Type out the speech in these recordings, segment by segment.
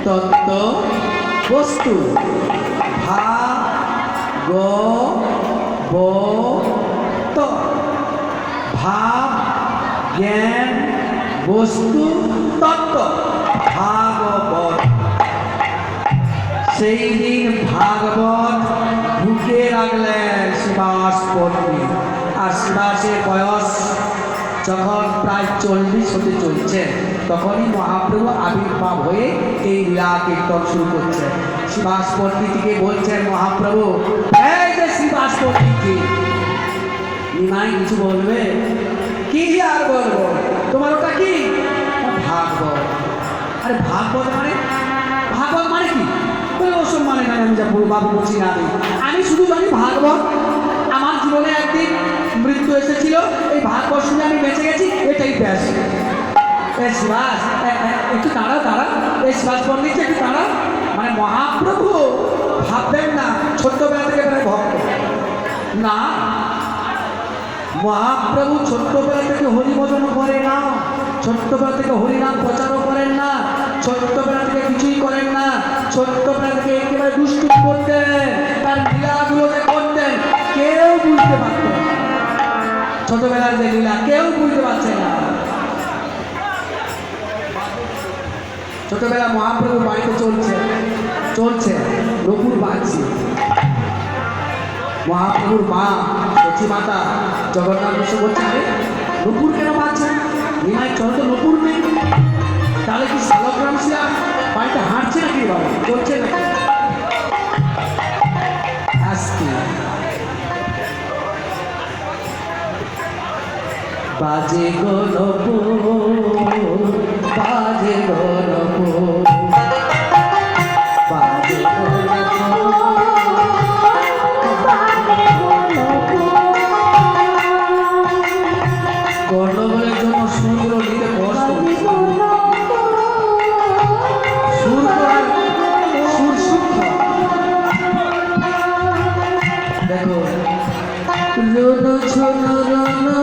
তত্ত্ব বস্তু ভা গ ব ত ভাব জ্ঞান বস্তু তত্ত্ব ভাগবত। সেই দিন ভাগবত ঢুকে রাখলেন শিবাস পণ্ডিত। আর শিবাসের বয়স যখন প্রায় 40 হতে চলছে তখনই মহাপ্রভু আবির্ভাব হয়ে এই লীলা কীর্তন শুরু করছে। শিবাস পণ্ডিতকে বলছেন মহাপ্রভু, এই যে শিবাস পণ্ডিতজি, নিমাই কিছু বলবে? কি আর বলবো, তোমার ওটা কি? ভাগবত। আরে ভাগবত মানে? ভাগবত মানে কি? ওসব মানে না, আমি যা বাবু বলছি না। আমি শুধু জানি ভাগবত। আমার জীবনে একদিন মৃত্যু এসেছিল, এই ভাগবত শুনে আমি বেঁচে গেছি, এটাই ব্যাস। শিবাস একটু দাঁড়াও দাঁড়া, এই শিবাস পণ্ডিত একটু দাঁড়াও। মানে মহাপ্রভু ভাববেন না ছোট্টবেলা থেকে প্রায় ভক্ত না, মহাপ্রভু ছোট্টবেলা থেকে হরিভজন করে না, ছোট্টবেলা থেকে হরিনাম প্রচারও করেন না, ছোট্টবেলা থেকে কিছুই করেন না। ছোট্টবেলা থেকে একেবারে দুষ্টু করতেন, তার লীলাগুলোকে করতেন, কেউ বুঝতে পারতেন ছোটবেলার যে লীলা কেউ বুঝতে পারছে না। ছোটবেলা মহাপ্রভু বাড়িতে চলছে নকুর বাজছে। মহাপ্রভুর মা সচী মাতা জগন্নাথ বসে বলছে, আরে নকুর কেন বাজছে? নিমাই চল তো, নকুর নেই, তাহলে কি শালগ্রাম শিলা বাড়িতে হাঁটছে নাকি? বাবা চলছে নাকি? আজকে বাজে গো নকুর, বাজে গো নকুর, বাজে গো গন্ডগোলের জন্য সুরগুলো নিতে কষ্ট, সুর সূক্ষ্ম। দেখো রোনো ছোনো রোনো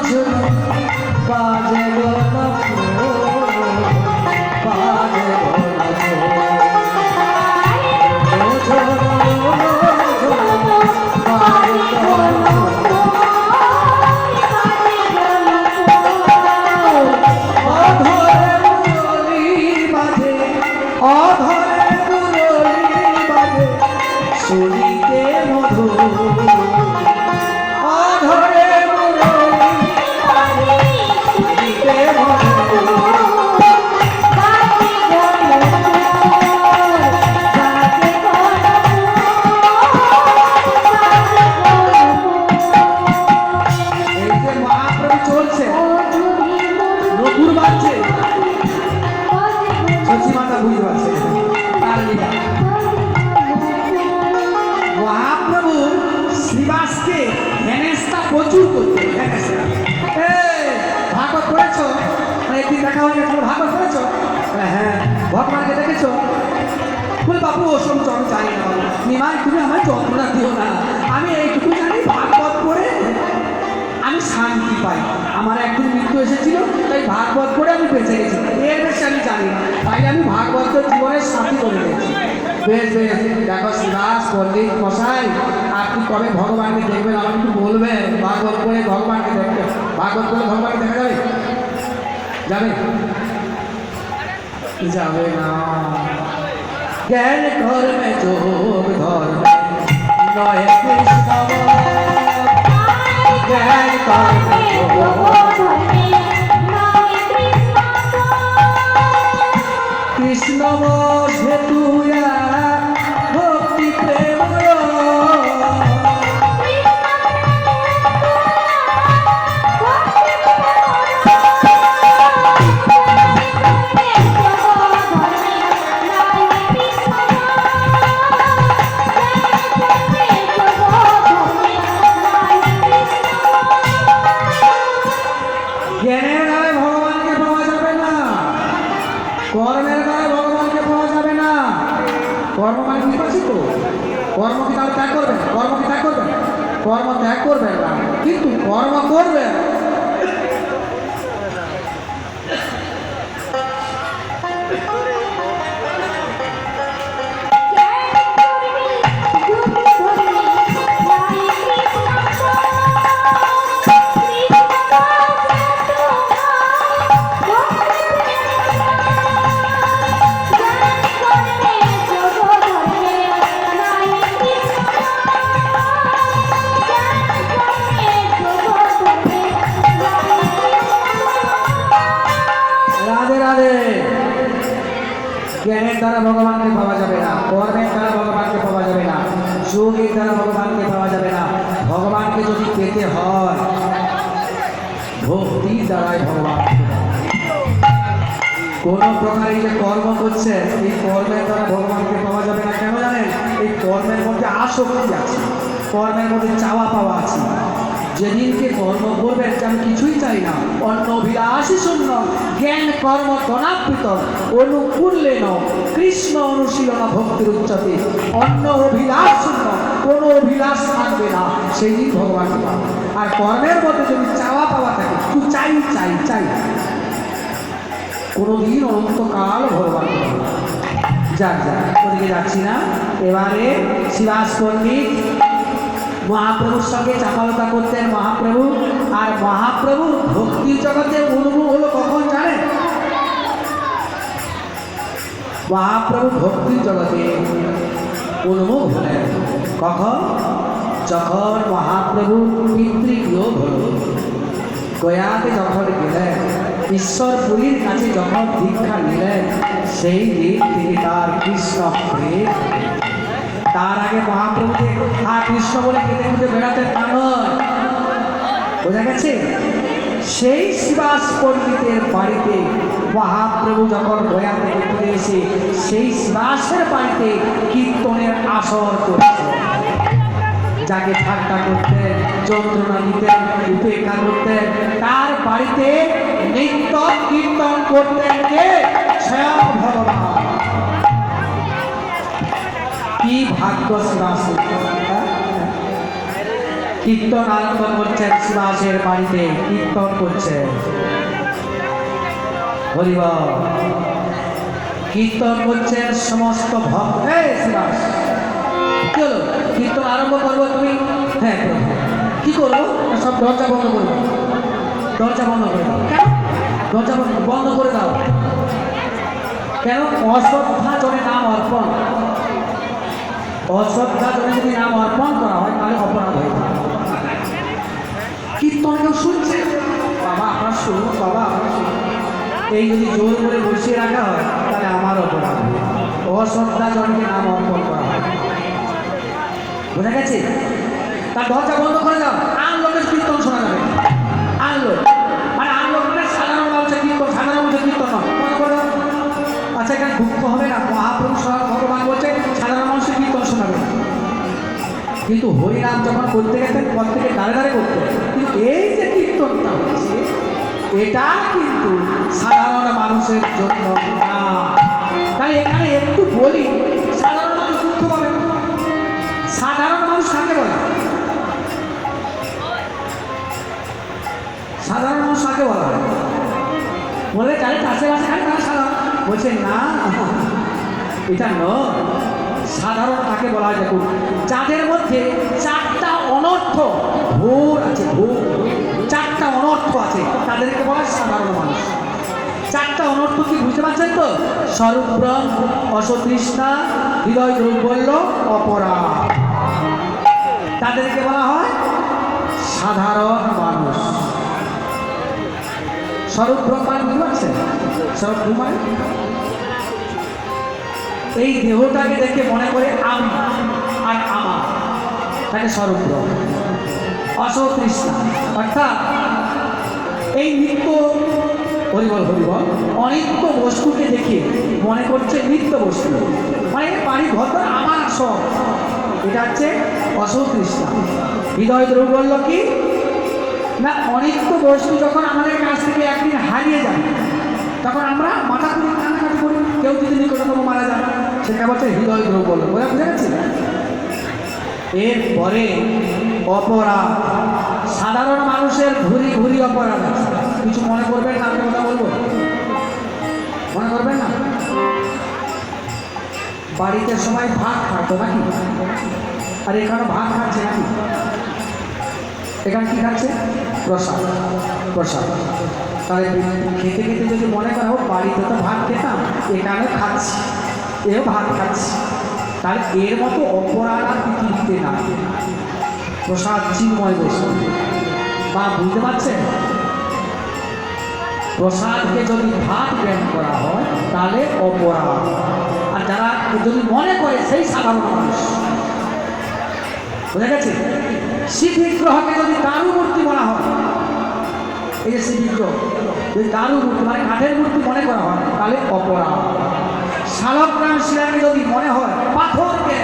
ছোনো বাজে গো বাজে মহাপ্রভু শ্রীবাসকে হেনেস্তা প্রচুর করতে। ভাগবত পড়েছ? একদিন দেখা হয়ে গেছিল, ভাগবত পড়েছ? হ্যাঁ। ভগবানকে দেখেছ? বলে বাবু ওসব আমি জানি না। নিমাই তুমি আমার যন্ত্রণা দিও না, আমি এইটুকু জানি ভাগবত পড়ে আমি শান্তি পাই। আমার একদিন মৃত্যু এসেছিল, তাই ভাগবত পড়ে আমি বেঁচে গেছি, এর বেশি আমি জানি না। তাই আমি ভাগবত জীবনের শান্তি করে গেছি। বেশ বেশ। দেখো শিবাস পণ্ডিত মশাই, আপনি কবে ভগবানকে দেখবেন আমাকে একটু বলবেন। ভাগবত পড়ে ভগবানকে দেখবেন, ভাগবত পড়ে ভগবানকে দেখা যাবে? যাবে? যাবে না। জ্ঞান ধর্মে যোগ ধর্মে নয় কৃষ্ণ, জ্ঞান ধর্মে যোগ ধর্মে নয় কৃষ্ণ বসে তুয়া ভক্তি প্রেম কর্ম মানে বুঝতে পারছি তো, কর্ম কি তাহলে ত্যাগ করবেন? কর্ম কি ত্যাগ করবেন? কর্ম ত্যাগ করবেন না, কিন্তু কর্ম করবেন। জ্ঞানের দ্বারা ভগবানকে পাওয়া যাবে না, কর্মের দ্বারা ভগবানকে পাওয়া যাবে না, যোগের দ্বারা ভগবানকে পাওয়া যাবে না। ভগবানকে যদি পেতে হয় ভক্তির দ্বারাই ভগবান। কোন প্রকারে যে কর্ম করছে এই কর্মের দ্বারা ভগবানকে পাওয়া যাবে না। কেন জানেন? এই কর্মের মধ্যে আসক্তি আছে, কর্মের মধ্যে চাওয়া পাওয়া আছে। যেদিনকে কর্ম করবেন যে আমি কিছুই চাই না, অন্য অভিলাষী শূন্য জ্ঞান কর্ম ধনাবৃত অনুকূল্যেন কৃষ্ণ অনুশীলন ভক্তির উচ্চতে, অন্য অভিলাষ শূন্য কোনো অভিলাষ থাকবে না, সেই দিন ভগবানকে পাবে। আর কর্মের মধ্যে যদি চাওয়া পাওয়া থাকে, তুই চাই চাই চাই, কোনোদিন অনন্তকাল ভগবান যাক যাক ওদিকে যাচ্ছি না। এবারে শিবাস পণ্ডিত মহাপ্রভুর সঙ্গে চাপালতা করতেন মহাপ্রভু। আর মহাপ্রভু ভক্তি জগতে অনুভব হলো কখন জানেন? মহাপ্রভু ভক্তি জগতে অনুভব হলেন কখন? যখন মহাপ্রভু পিতৃগৃহ হল, গয়াতে যখন গেলেন, ঈশ্বরপুরীর কাছে যখন দীক্ষা নিলেন, সেই দিন থেকে তার কৃষ্ণ প্রেম। তার আগে মহাপ্রভুকে আর কৃষ্ণ বলে কেঁদে কেঁদে বেড়াতেন তা নয়, বোঝা গেছে? সেই শিবাস পণ্ডিতের বাড়িতে মহাপ্রভু যখন গয়া থেকে ফিরে এসে সেই শিবাসের বাড়িতে কীর্তনের আসর করতেন। যাকে ঠাট্টা করতেন, যন্ত্রণা দিতেন, উপেক্ষা করতেন, তার বাড়িতে নিত্য কীর্তন করতেন কে? স্বয়ং ভগবান। কি ভাগ্য শিবাসের! কীর্তন আনন্দ করছেন, শিবাসের বাড়িতে কীর্তন করছেন। হরিবল কীর্তন করছেন সমস্ত ভক্ত। শিবাস কি হলো? কীর্তন আরম্ভ করবো তুমি? হ্যাঁ প্রভু। কি করবো? সব দরজা বন্ধ করবো। দরজা বন্ধ করে দাও। কেন দরজা বন্ধ করে দাও? কেন? অশ্রদ্ধা জনে নাম অর্পণ, অশ্রদ্ধা জনে যদি নাম অর্পণ করা হয় তাহলে অপরাধ হয়ে যায়। কীর্তন কেউ শুনছে, বাবা আপনার শুনুন, বাবা আপনার শুনুন, এই যদি জোর করে বসিয়ে রাখা হয় তাহলে আমার অপরাধ। অশ্রদ্ধা জনকে নাম অর্পণ করা হয়, বোঝা গেছে? তার দরজা বন্ধ করে দাও। আনলোকের কীর্তন শোনা যাবে। আনলোক মানে আনলোক মানে সাধারণ মানুষের কীর্তন, সাধারণ মানুষের কীর্তন নয়। মনে করে দাও। আচ্ছা এখানে দুঃখ হবে না? মহাপ্রভু স্বয়ং ভগবান বলছে সাধারণ মানুষের কীর্তন শোনাবে। কিন্তু হরিনাম যখন করতে গেছেন প্রত্যেকে দাঁড়ে দাঁড়ে করতে, কিন্তু এই যে কীর্তনটা হচ্ছে এটা কিন্তু সাধারণ মানুষের জন্য না। তাই এখানে একটু বলি, সাধারণ মানুষ দুঃখ পাবে। সাধারণ মানুষ কাকে বলে? সাধারণ মানুষ কাকে বলা হয়? বলে যারা চাষবাসে খায় তারা সাধারণ। বলছে না, এটা নয়। সাধারণ কাকে বলা হয়? দেখুন, যাদের মধ্যে চারটা অনর্থ ভোর আছে, ভোর চারটা অনর্থ আছে, তাদেরকে বলা হয় সাধারণ মানুষ। চারটা অনর্থ কি বুঝতে পারছেন তো? স্বরূপভ্রম, অসতৃষ্ণা, হৃদয় দৌর্বল্য, অপরাধ, তাদেরকে বলা হয় সাধারণ মানুষ। স্বরূপভ্রম মানে বুঝতে পারছেন? স্বরূপভ্রম মানে এই দেহটাকে দেখে মনে করে আমি আর আমার, তাকে স্বরূপভ্রম। অসতৃষ্ণা অর্থাৎ এই নিত্য, হরিবল হরিবল, অনিত্য বস্তুকে দেখে মনে করছে নিত্য বস্তু, মানে বাড়ি ঘর আমার সব, এটা হচ্ছে অসতৃষ্ণা। হৃদয় দৌর্বল্য কি না? অনিত্য বস্তু যখন আমাদের কাছ থেকে একদিন হারিয়ে যায় তখন আমরা মাথা করি, কান্নাকাটি করি। কেউ যদি নিকটতম মারা যায় সেটা বলছে হৃদয় দৌর্বল্য। বুঝা গেছে? এরপরে অপরাধ। সাধারণ মানুষের ঘুরি ঘুরি অপরাধ আছে। কিছু মনে করবেন না, আমি কথা বলবো, মনে করবেন না? বাড়িতে সবাই ভাত খাতো নাকি? আর এখানে ভাত খাচ্ছে নাকি? এখানে কি খাচ্ছে? প্রসাদ। প্রসাদ। তাহলে খেতে খেতে যদি মনে করা হোক বাড়িতে তো ভাত খেতাম, এখানে খাচ্ছি, এও ভাত খাচ্ছি, তাহলে এর মতো অপরাধ আর পৃথিবীতে না। প্রসাদ চিন্ময় বস্তু। বা বুঝতে পারছেন? প্রসাদকে যদি ভাত জ্ঞান করা হয় তাহলে অপরাধ। আর যারা যদি মনে করে সেই সাধারণ মানুষ, বুঝা গেছে? শিব বিগ্রহকে যদি দারু মূর্তি বলা হয়, এই যে শিব বিগ্রহ যদি দারু মূর্তি মানে কাঠের মূর্তি মনে করা হয় তাহলে অপরাধ। শালগ্রাম শিলাকে যদি মনে হয় পাথরকে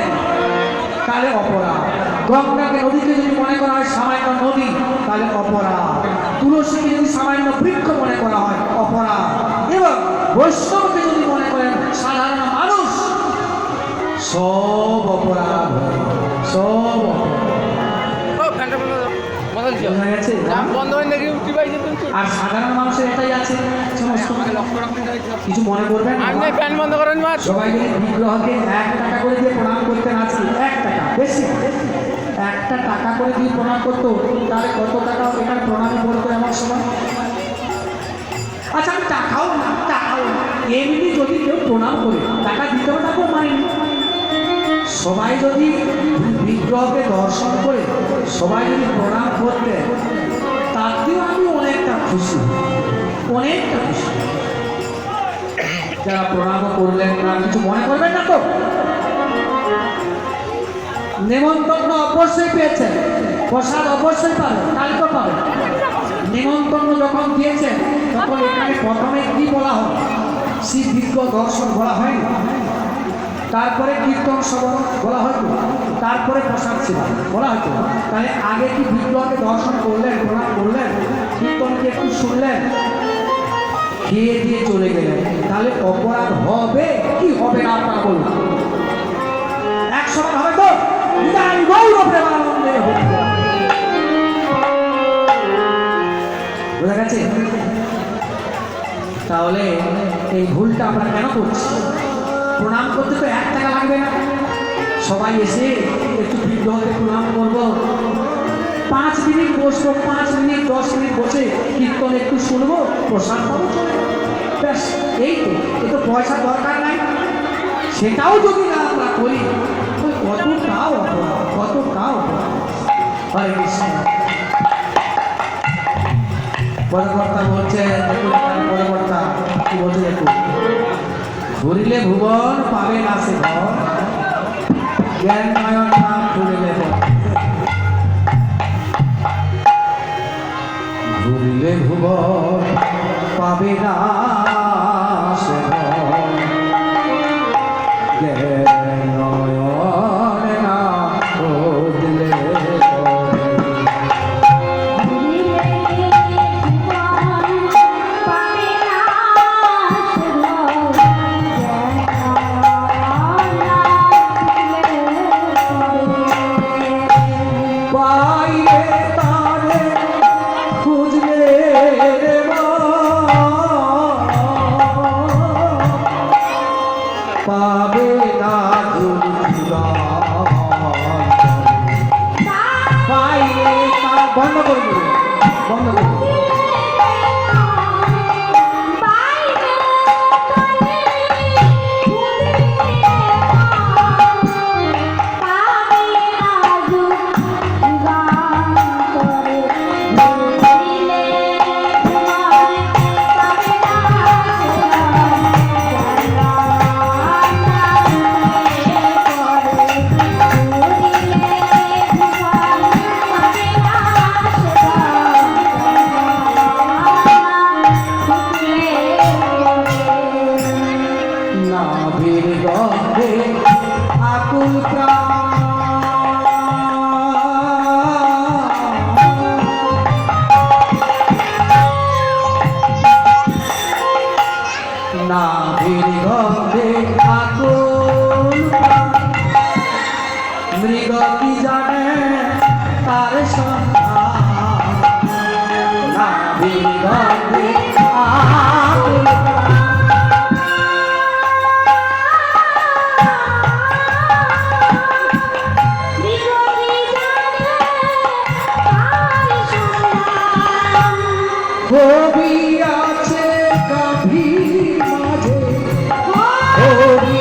তাহলে অপরাধ। গঙ্গাকে নদীকে যদি মনে করা হয় সামান্য নদী তাহলে অপরাধ। তুলসীকে যদি সামান্য বৃক্ষ মনে করা হয় অপরাধ। এবং বৈষ্ণবকে যদি মনে করেন সাধারণ মানুষ, সব অপরাধ, সব আর সাধারণ মানুষের এটাই আছে কিছু মনে করবেন সবাই যদি বিগ্রহকে 1 টাকা করে দিয়ে প্রণাম করতেন, আজকে 1 টাকা বেশি 1টা টাকা করে দিয়ে প্রণাম করতো, তাহলে কত টাকা এখানে প্রণামে পড়তো এমন সময়? আচ্ছা আমি টাকাও না এমনি যদি কেউ প্রণাম করে টাকা দিতেও টাকাও মানেনি। সবাই যদি বিগ্রহকে দর্শন করে সবাই যদি প্রণাম করতে, তাতেও আমি অনেকটা খুশি, অনেকটা খুশি। যারা প্রণাম করলেন না কিছু মনে করবেন না তো? নেমন্তন্ন অবশ্যই পেয়েছেন, প্রসাদ অবশ্যই পাবেন, কালকে পাবেন। নেমন্তন্ন যখন দিয়েছেন তখন এখানে প্রথমে কি বলা হয়? শিব বিগ্রহ দর্শন বলা হয়নি, তারপরে কীর্তন শ্রবণ বলা হয়তো, তারপরে প্রসাদ সেবা বলা হয়তো। তাহলে আগে কি বিগ্রহকে দর্শন করলেন, প্রণাম করলেন, কীর্তনকে একটু শুনলেন, খেয়ে দিয়ে চলে গেলেন, তাহলে অপরাধ হবে কি হবে না আপনারা বলুন? 100 হবে তো? বোঝা গেছে? তাহলে এই ভুলটা আমরা কেন করছি? প্রণাম করতে তো 1 টাকা লাগবে না, সবাই এসে একটু বিগ্রহকে প্রণাম করবো, 5 মিনিট বসবো, 5 মিনিট 10 মিনিট বসে কীর্তন একটু শুনবো, প্রসাদ পাবো, ব্যাস এই তো। এ তো পয়সার দরকার নাই। সেটাও যদি না আমরা করি কতটাও অপরাধ, কতটাও অপরাধ। হরে কৃষ্ণ। পদকর্তা বলছেন, পদকর্তা কি বলছে দেখুন, ঘুরিলে ভুবন পাবে না সে ঘর, জ্ঞান নয়ন না ঘুরিলে ঘুরিলে ভুবন পাবে না সে ঘর, জ্ঞান নয়ন না ঘুরিলে বন্ধ করে দেবে, বন্ধ করে দেবে। মৃগ কি জানে তার কবি আছে গভীর মাঝে, কবি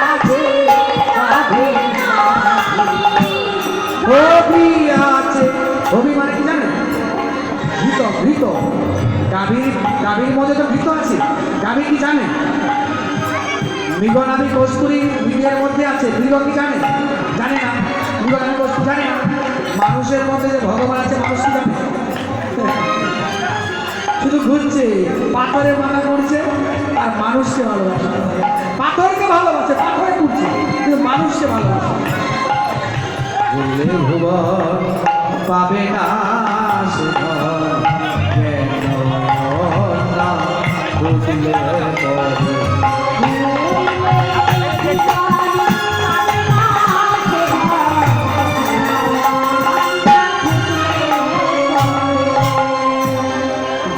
আছে গভীর কবি আছে, কবি মানে কি জানেন? ঘৃত, ঘৃত, গাভীর গাভীর মধ্যে তো ঘৃত আছে। গাভী কি জানে? মৃগনাভি কস্তুরী বীজের মধ্যে আছে। মৃগ কি জানে? জানে না। মৃগনাভি কস্তুরী জানে না। মানুষের মধ্যে যে ভগবান আছে মানুষ কি জানে? শুধু ঘুরছে, পাথরের মাথা করছে আর মানুষকে ভালোবাসে। পাথরকে ভালোবাসে, পাথরে ঘুরছে কিন্তু মানুষকে ভালোবাসে। বললে ভুবন পাবে না সুধন, কেন না বুঝলে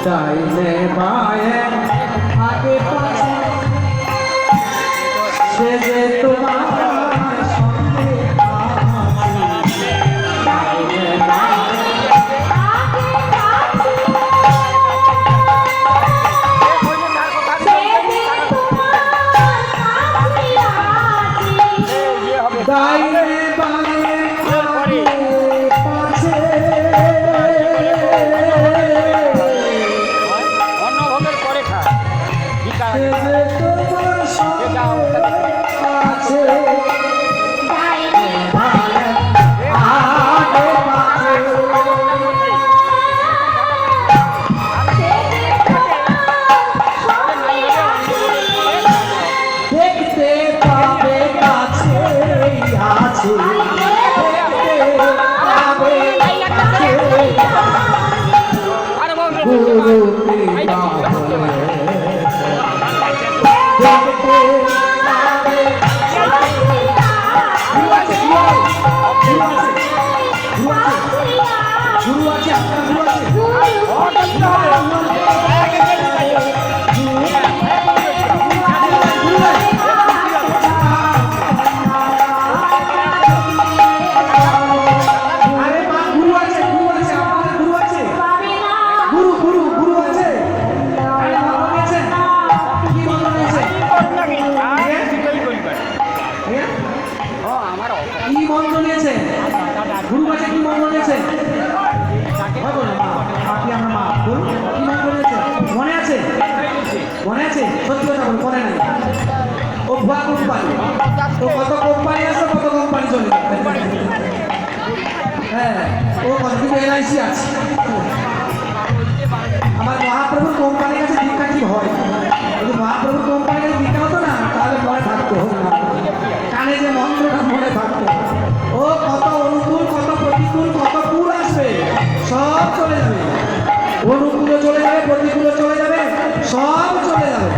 ডাইনে বায়ে আগে পাশে সে যে তোমার সঙ্গে আছে। ডাইনে বায়ে আগে পাশে সে যে তোমার সাথে আছে। ডাইনে বায়ে আগে পাশে কি মন্ত্র নিয়েছে? গুরু কাছে কি মন্ত্র নিয়েছে? কি মন্ত্র নিয়েছে? মনে আছে? মনে আছে? সত্যি কথা বল, মনে নাই? ও ভুয়া কোম্পানি। তো কত কোম্পানি আছে, কত কোম্পানি চলে যাবে। হ্যাঁ, ও কতদিন এলআইসি আছে। আমার মহাপ্রভুর কোম্পানির কাছে দীক্ষা কি হয়? যদি মহাপ্রভুর কোম্পানির কাছে দীক্ষা হতো না তাহলে মনে থাকতো না, কানে যে মন্ত্রটা মনে থাকতো। ও কত অনুকূল, কত প্রতিকূল, কত কুল আসবে, সব চলে যাবে। অনুকূলে চলে যাবে, প্রতিকূলে চলে যাবে, সব চলে যাবে।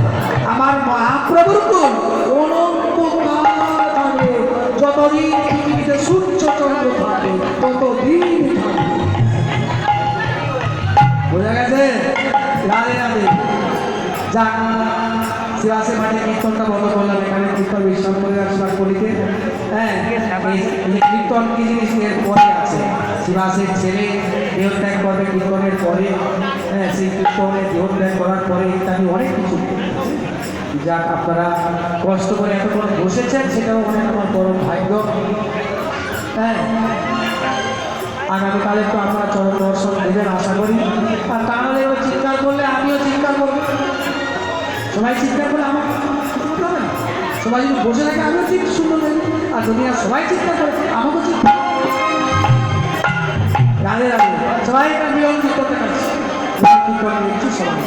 আমার মহাপ্রভুর কুল অনন্তকাল থাকবে। যতদিন পৃথিবীতে সূর্য চন্দ্র থাকবে ততদিন থাকবে। বোঝা গেছে? রাধে রাধে। যাক, শিবাসের মাঠে কীর্তনটা বন্ধ করলাম। এখানে কীর্তন বিশ্রাম করে আসবার করিতে। হ্যাঁ, কীর্তন কি জিনিস এর পরে আছে। শিবাসের ছেলে দেহত্যাগ করবে কীর্তনের পরে। হ্যাঁ, সেই কীর্তনের দেহত্যাগ করার পরে ইত্যাদি অনেক কিছু। যাক, আপনারা কষ্ট করে এতক্ষণ বসেছেন, সেটাও অনেক আমার পরম ভাগ্য। হ্যাঁ, আগামীকালে তো আপনারা চরণ দর্শন দেবেন আশা করি। আর তা নাহলে এবার চিৎকার করলে আমিও চিৎকার করবো। সবাই চিৎকার করলে আমার হবে না। সবাই যদি বসে থাকে আমিও ঠিক সুন্দর লাগবে। আর যদি আর সবাই চিৎকার করে আমাকেও চিৎকার। রাধে রাধে। সবাই একটা নিয়ম ঠিক করতে পারছি। কি করে নিচ্ছি সবাই।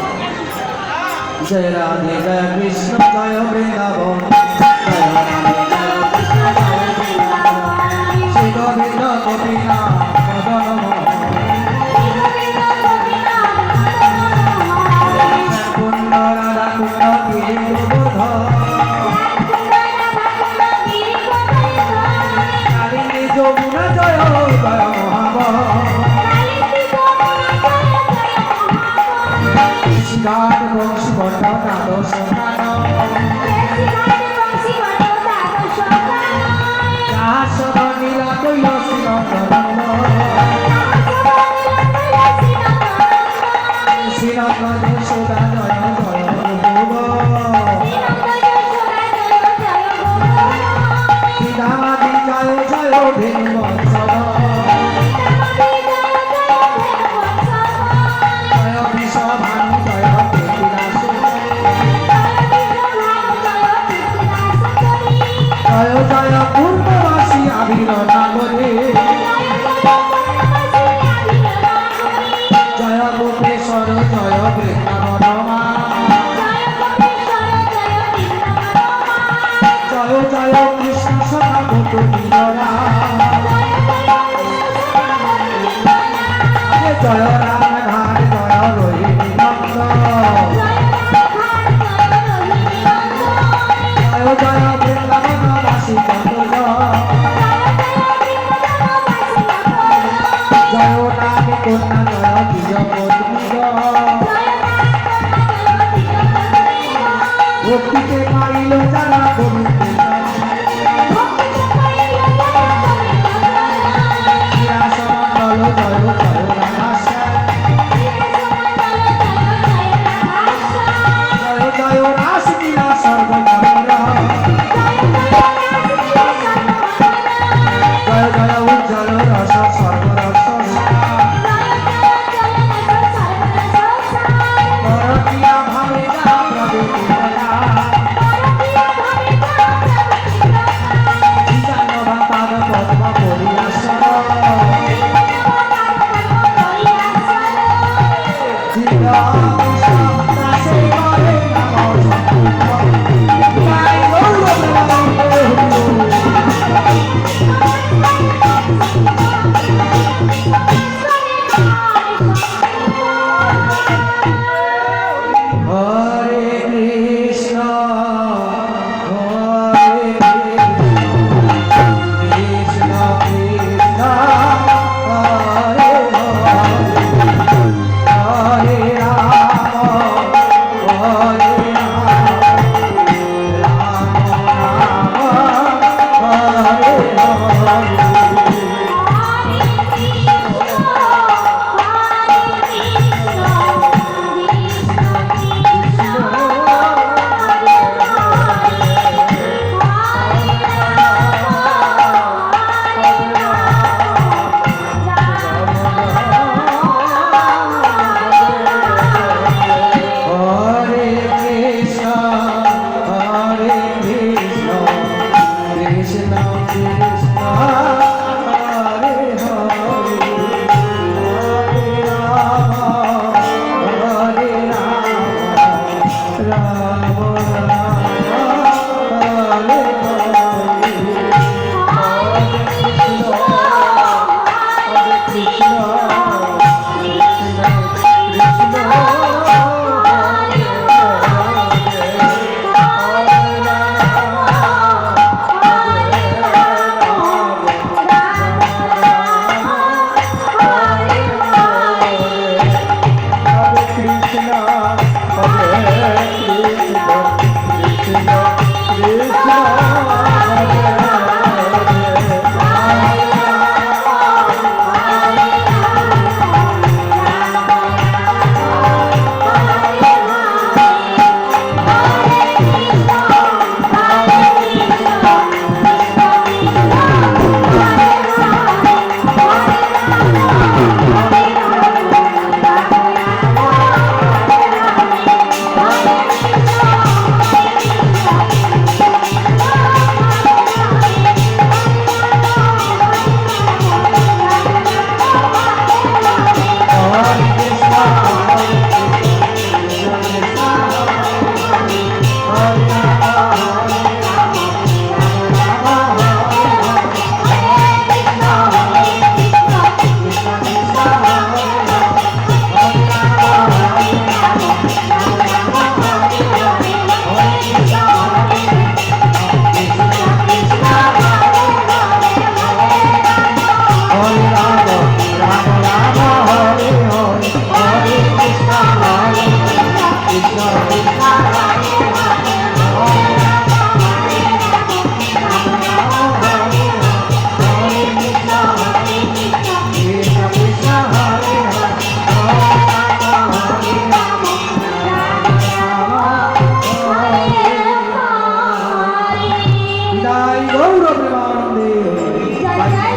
জয় রাধে জয় কৃষ্ণ জয় বৃন্দাবন, জয় রাধে জয় কৃষ্ণ জয় বৃন্দাবন, শ্রী গোবিন্দ গোপীনাথ মদন মোহন, কুন্দ রাধা কুন্দ গিরি গোবর্ধন, কালিন্দী যমুনা জয় জয় মহাবন, ঘাট বংশী বট দ্বাদশ নীলা কৈলাসী নন্দন, শ্রীনন্দ যশোদা জয় জয় শ্রীদামাদি জয় জয় ধেনু বৎসল, জয় বিশ্বভানু জয় আবির নাগরে জয় গোপেশ্বর জয় বৃন্দাবন জয় জয় কৃষ্ণ সখা ভূত বীররা জয় রাম ঘাট জয় রোহিণী নন্দ জয় জয় বৃন্দাবনবাসী চন্দ্র জয় নাম কন্যা জয় বিজয় ভক্তিতে পাইল যারা গোবিন্দ জয় জয় রাস লীলা সর্বকামরা জয় জয় উজ্জ্বল রস সর্বরস পরকিয়া ভাবে যা প্রভৃতি জানবা পাদ পদ্ম পরিয়াসন Jai